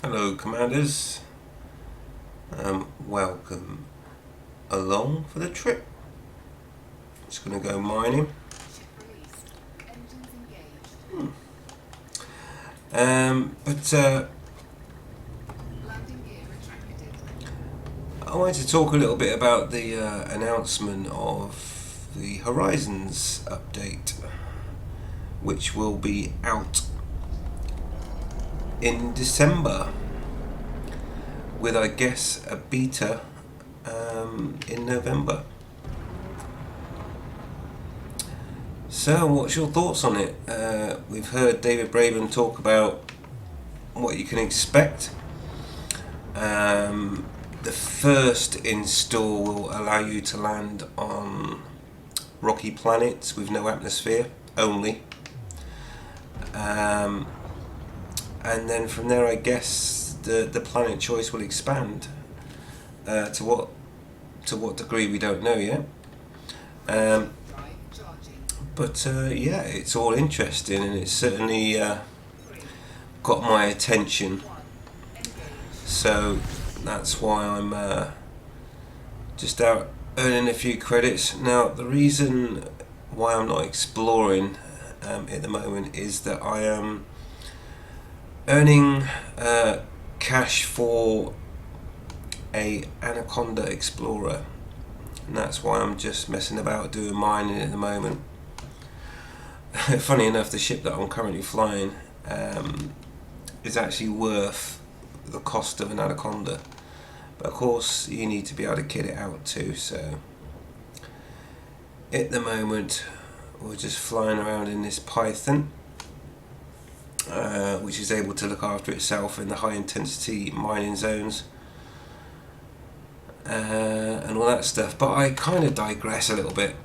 Hello, Commanders. Welcome along for the trip. Just going to go mining. But I wanted to talk a little bit about the announcement of the Horizons update, which will be out in December, with I guess a beta in November. So, what's your thoughts on it? We've heard David Braben talk about what you can expect. The first install will allow you to land on rocky planets with no atmosphere only. And then from there, I guess the planet choice will expand. To what degree we don't know yet. But yeah, it's all interesting, and it's certainly got my attention. So that's why I'm just out earning a few credits. Now, the reason why I'm not exploring at the moment is that I am earning cash for a Anaconda Explorer, and that's why I'm just messing about doing mining at the moment. Funny enough, the ship that I'm currently flying is actually worth the cost of an Anaconda, but of course you need to be able to kit it out too. So at the moment we're just flying around in this Python, which is able to look after itself in the high intensity mining zones and all that stuff. But I kind of digress a little bit.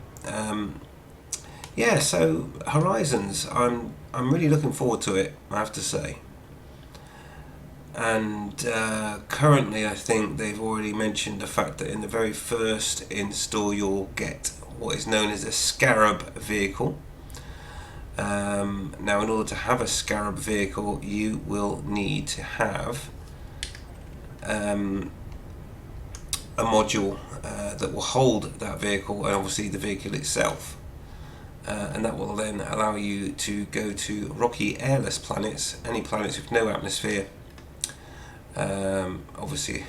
Yeah, so Horizons, I'm really looking forward to it, I have to say. And currently I think they've already mentioned the fact that in the very first install you'll get what is known as a Scarab vehicle. Now, in order to have a Scarab vehicle, you will need to have a module that will hold that vehicle, and obviously the vehicle itself. And that will then allow you to go to rocky airless planets, any planets with no atmosphere, obviously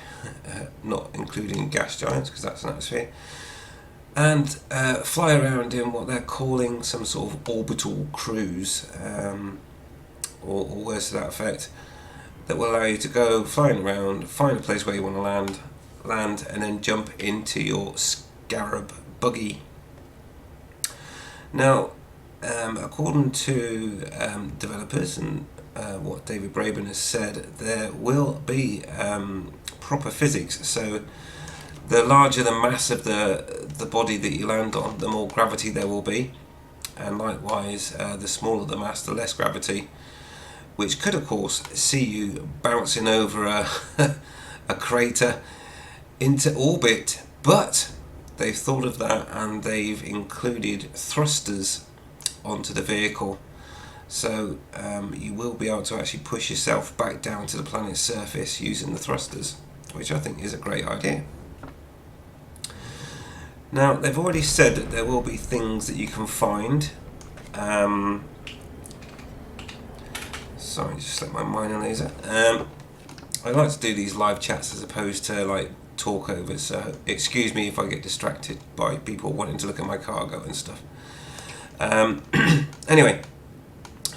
not including gas giants because that's an atmosphere, and fly around in what they're calling some sort of orbital cruise, or words to that effect, that will allow you to go flying around, find a place where you want to land, and then jump into your Scarab buggy. Now, according to developers and what David Braben has said, there will be proper physics. So the larger the mass of the body that you land on, the more gravity there will be, and likewise the smaller the mass, the less gravity, which could of course see you bouncing over a crater into orbit. But they've thought of that, and they've included thrusters onto the vehicle, so you will be able to actually push yourself back down to the planet's surface using the thrusters, which I think is a great idea. Now, they've already said that there will be things that you can find. Sorry, just let my mind on laser. I like to do these live chats as opposed to like talk over, so excuse me if I get distracted by people wanting to look at my cargo and stuff. Anyway,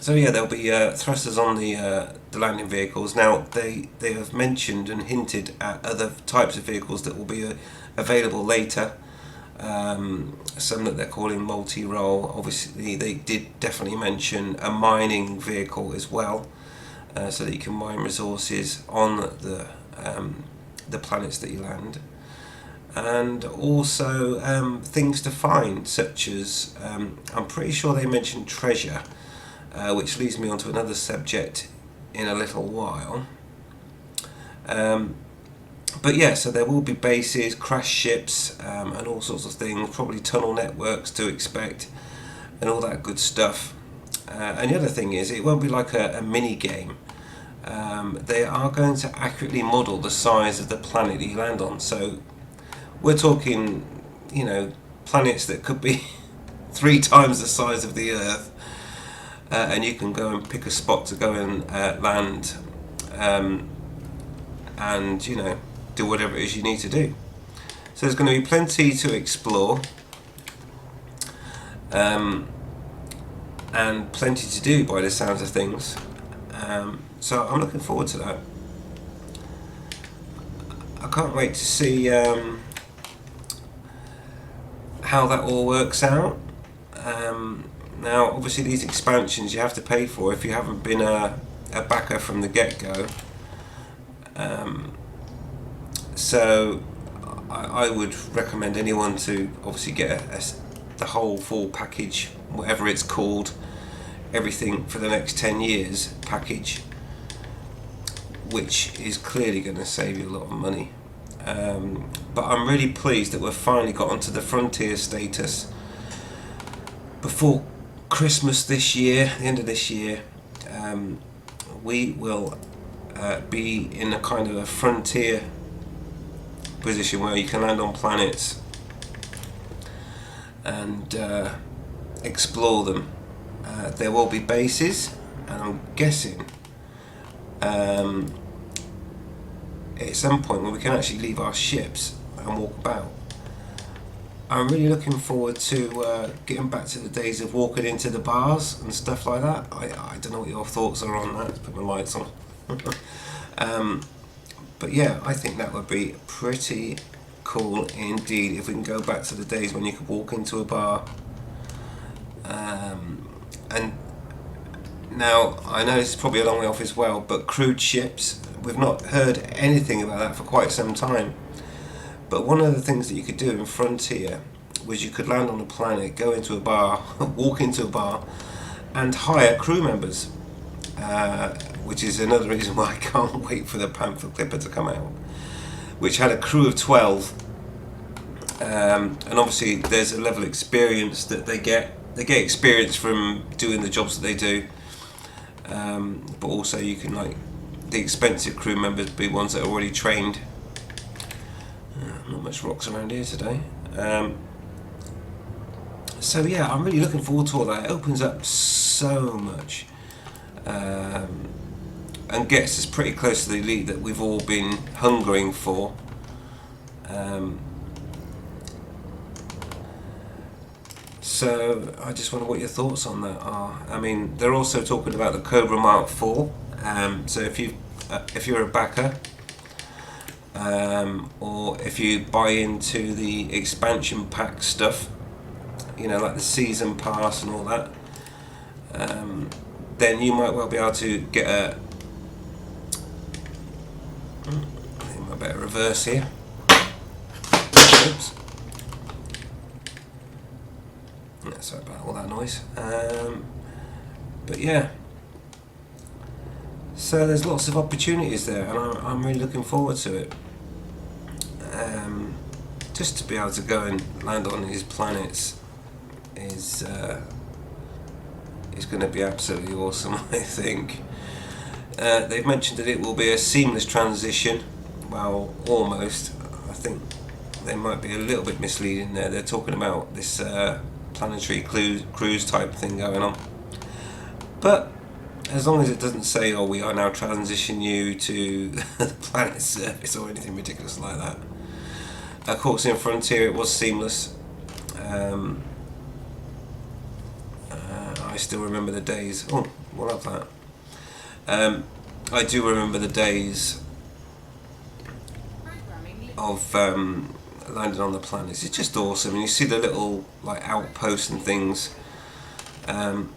so yeah, there'll be thrusters on the landing vehicles. Now they have mentioned and hinted at other types of vehicles that will be available later. Some that they're calling multi-role. Obviously they did definitely mention a mining vehicle as well, so that you can mine resources on the planets that you land, and also things to find, such as I'm pretty sure they mentioned treasure, which leads me on to another subject in a little while. But yeah, so there will be bases, crash ships, and all sorts of things, probably tunnel networks to expect, and all that good stuff. And the other thing is, it won't be like a mini game. they are going to accurately model the size of the planet that you land on. So we're talking, planets that could be 3 times the size of the Earth, and you can go and pick a spot to go and land, and do whatever it is you need to do. So there's going to be plenty to explore, and plenty to do by the sounds of things. So I'm looking forward to that. I can't wait to see how that all works out. Now, obviously, these expansions you have to pay for if you haven't been a backer from the get-go. So I would recommend anyone to obviously get the whole full package, whatever it's called, everything for the next 10 years package, which is clearly going to save you a lot of money. But I'm really pleased that we've finally got onto the frontier status before Christmas this year, the end of this year. We will be in a kind of a frontier position where you can land on planets and explore them. There will be bases, and I'm guessing at some point when we can actually leave our ships and walk about. I'm really looking forward to getting back to the days of walking into the bars and stuff like that. I don't know what your thoughts are on that. Let's put my lights on. But yeah, I think that would be pretty cool indeed if we can go back to the days when you could walk into a bar. And now, I know this is probably a long way off as well, but cruise ships, we've not heard anything about that for quite some time. But one of the things that you could do in Frontier was you could land on a planet, go into a bar, walk into a bar, and hire crew members, which is another reason why I can't wait for the Panther Clipper to come out, which had a crew of 12. And obviously there's a level of experience that they get. They get experience from doing the jobs that they do, but also you can, like, the expensive crew members be ones that are already trained. Not much rocks around here today. So yeah, I'm really looking forward to all that. It opens up so much, and gets us pretty close to the elite that we've all been hungering for. So I just wonder what your thoughts on that are. I mean, they're also talking about the Cobra Mark IV. So if you're a backer, or if you buy into the expansion pack stuff, like the season pass and all that, then you might well be able to get I think I better reverse here. Oops. Sorry about all that noise. But yeah, so there's lots of opportunities there, and I'm really looking forward to it. Just to be able to go and land on these planets is going to be absolutely awesome, I think. They've mentioned that it will be a seamless transition. Well, almost. I think they might be a little bit misleading there. They're talking about this planetary cruise type thing going on. But as long as it doesn't say, oh, we are now transitioning you to the planet's surface or anything ridiculous like that. Of course, in Frontier it was seamless. I still remember the days. Oh, we'll have that. I do remember the days of landing on the planets. It's just awesome, and you see the little outposts and things. And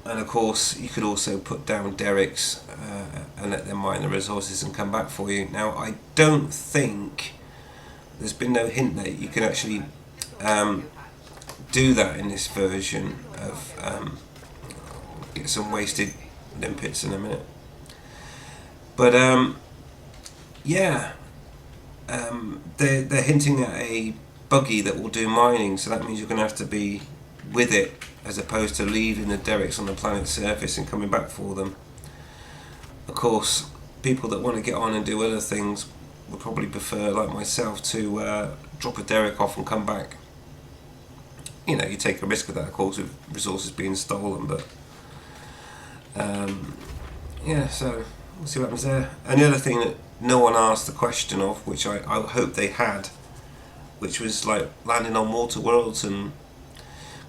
of course, you could also put down derricks and let them mine the resources and come back for you. Now, I don't think there's been no hint that you can actually do that in this version of. Get some wasted limpets in a minute. But yeah, they're hinting at a buggy that will do mining, so that means you're going to have to be with it as opposed to leaving the derricks on the planet's surface and coming back for them. Of of course, people that want to get on and do other things would probably prefer, like myself, to drop a derrick off and come back. You know, you take a risk with that, of course, with resources being stolen, but yeah, so we'll see what happens there. And the other thing that no one asked the question of, which I hope they had, which was like landing on water worlds, and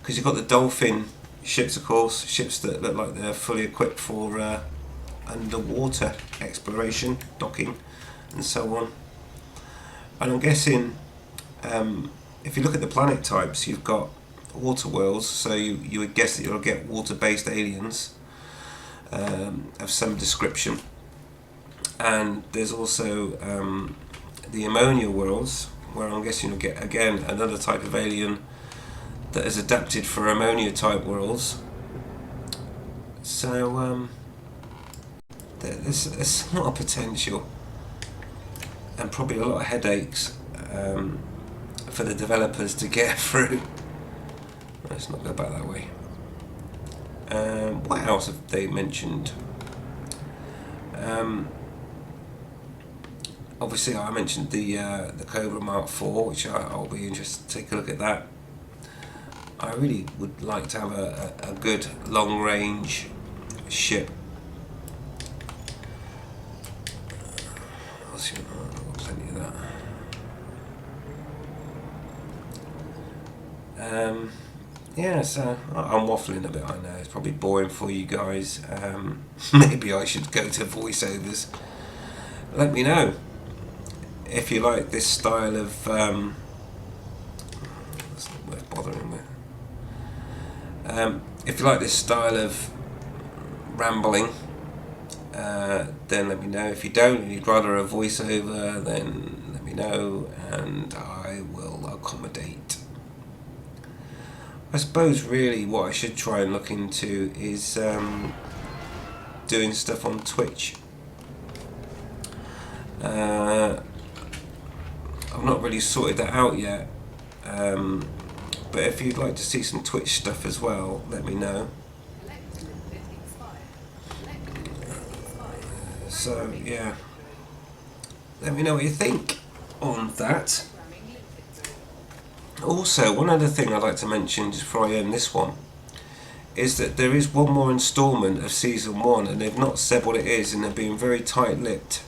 because you've got the dolphin ships, of course, ships that look like they're fully equipped for underwater exploration, docking, and so on. And I'm guessing, if you look at the planet types, you've got water worlds, so you would guess that you'll get water-based aliens of some description. And there's also the ammonia worlds, where I'm guessing you'll get, again, another type of alien that is adapted for ammonia type worlds. So there's a lot of potential, and probably a lot of headaches for the developers to get through. Let's not go back that way. What else have they mentioned? Obviously, I mentioned the Cobra Mark IV, which I'll be interested to take a look at that. I really would like to have a good long range ship. I'll see, I've got plenty of that. Yeah, so I'm waffling a bit, I know, it's probably boring for you guys. Maybe I should go to voiceovers. Let me know if you like this style of that's not worth bothering with. If you like this style of rambling, then let me know. If you don't and you'd rather a voiceover, then let me know and I will accommodate. I suppose really what I should try and look into is doing stuff on Twitch. I've not really sorted that out yet, but if you'd like to see some Twitch stuff as well, let me know. So yeah, let me know what you think on that. Also, one other thing I'd like to mention just before I end this one is that there is one more instalment of season 1, and they've not said what it is, and they're being very tight-lipped.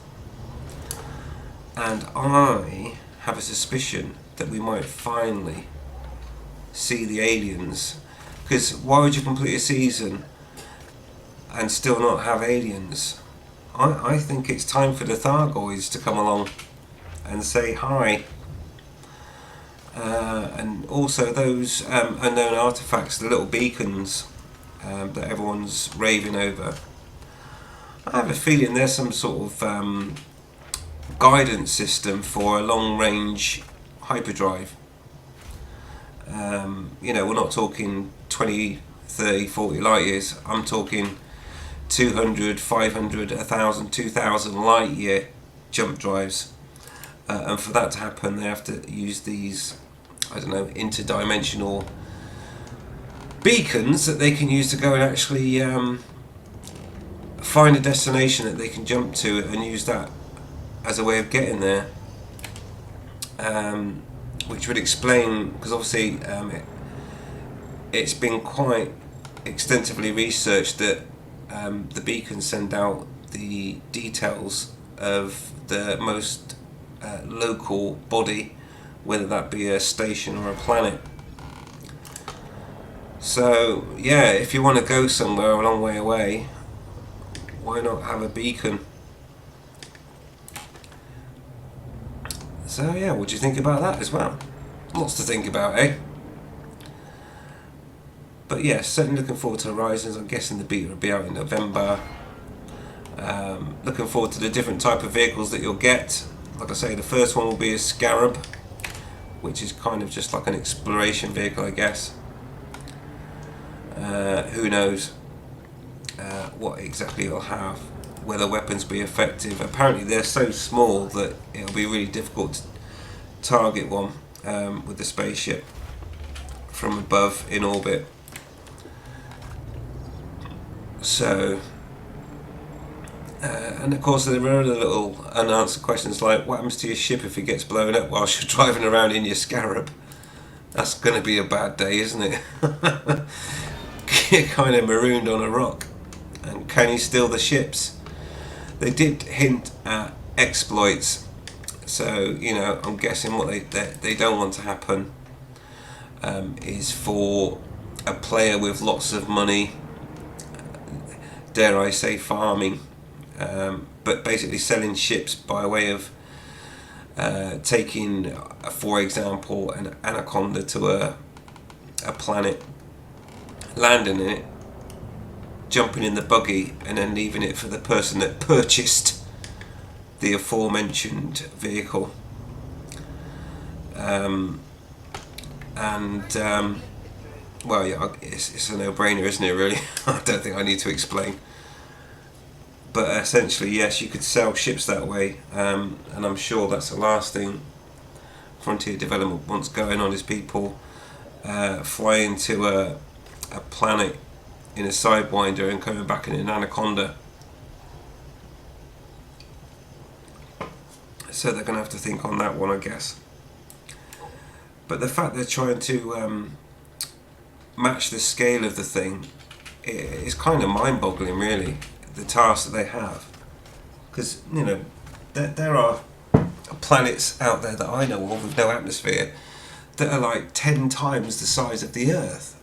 And I have a suspicion that we might finally see the aliens. Because why would you complete a season and still not have aliens? I think it's time for the Thargoids to come along and say hi. And also those unknown artifacts, the little beacons that everyone's raving over. I have a feeling there's some sort of guidance system for a long-range hyperdrive. You know, we're not talking 20, 30, 40 light years. I'm talking 200, 500, 1,000, 2,000 light year jump drives. And for that to happen, they have to use these, I don't know, interdimensional beacons that they can use to go and actually find a destination that they can jump to and use that as a way of getting there. Which would explain, because obviously it's been quite extensively researched that the beacons send out the details of the most local body, whether that be a station or a planet. So yeah, if you want to go somewhere a long way away, why not have a beacon? So yeah, what do you think about that as well? Lots to think about, eh? But yeah, certainly looking forward to Horizons. I'm guessing the beta will be out in November. Looking forward to the different type of vehicles that you'll get. Like I say, the first one will be a Scarab, which is kind of just like an exploration vehicle, I guess. Who knows what exactly it'll have, whether weapons be effective. Apparently they're so small that it'll be really difficult to target one with the spaceship from above in orbit. And of course, there are other little unanswered questions like, what happens to your ship if it gets blown up whilst you're driving around in your Scarab? That's going to be a bad day, isn't it? You're kind of marooned on a rock. And can you steal the ships? They did hint at exploits, so I'm guessing what they don't want to happen is for a player with lots of money, dare I say farming, but basically selling ships by way of taking, for example, an anaconda to a planet, landing in it, jumping in the buggy, and then leaving it for the person that purchased the aforementioned vehicle. Well, yeah, it's a no-brainer, isn't it, really? I don't think I need to explain. But essentially, yes, you could sell ships that way, and I'm sure that's the last thing Frontier Development wants going on, is people flying to a planet in a Sidewinder and coming back in an Anaconda. So they're going to have to think on that one, I guess. But the fact they're trying to match the scale of the thing is kind of mind-boggling, really, the task that they have. Because, there are planets out there that I know of with no atmosphere that are like 10 times the size of the Earth.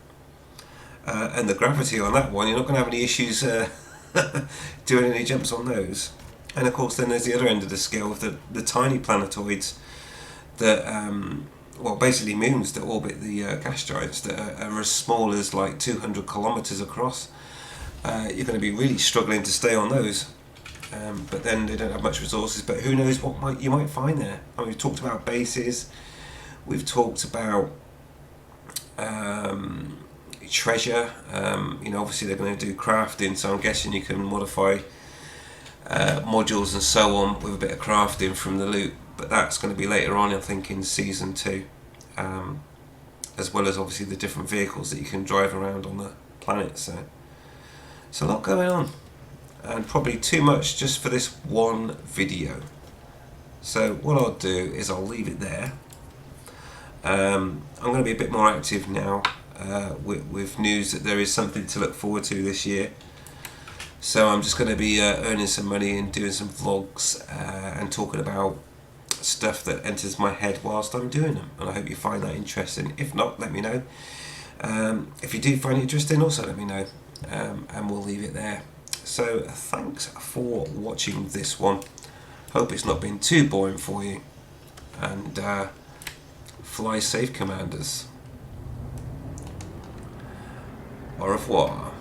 And the gravity on that one, you're not going to have any issues doing any jumps on those. And of course, then there's the other end of the scale of the tiny planetoids that, basically moons that orbit the gas giants that are as small as like 200 kilometres across. You're going to be really struggling to stay on those. But then they don't have much resources. But who knows what you might find there? I mean, we've talked about bases. We've talked about treasure. Obviously they're going to do crafting, so I'm guessing you can modify modules and so on with a bit of crafting from the loot. But that's going to be later on, I think, in Season 2. As well as obviously the different vehicles that you can drive around on the planet. So it's a lot going on. And probably too much just for this one video. So what I'll do is I'll leave it there. I'm going to be a bit more active now with news that there is something to look forward to this year. So I'm just going to be earning some money and doing some vlogs and talking about stuff that enters my head whilst I'm doing them. And I hope you find that interesting. If not, let me know. If you do find it interesting, also let me know. And we'll leave it there. So thanks for watching this one. Hope it's not been too boring for you. And fly safe, Commanders. Au revoir.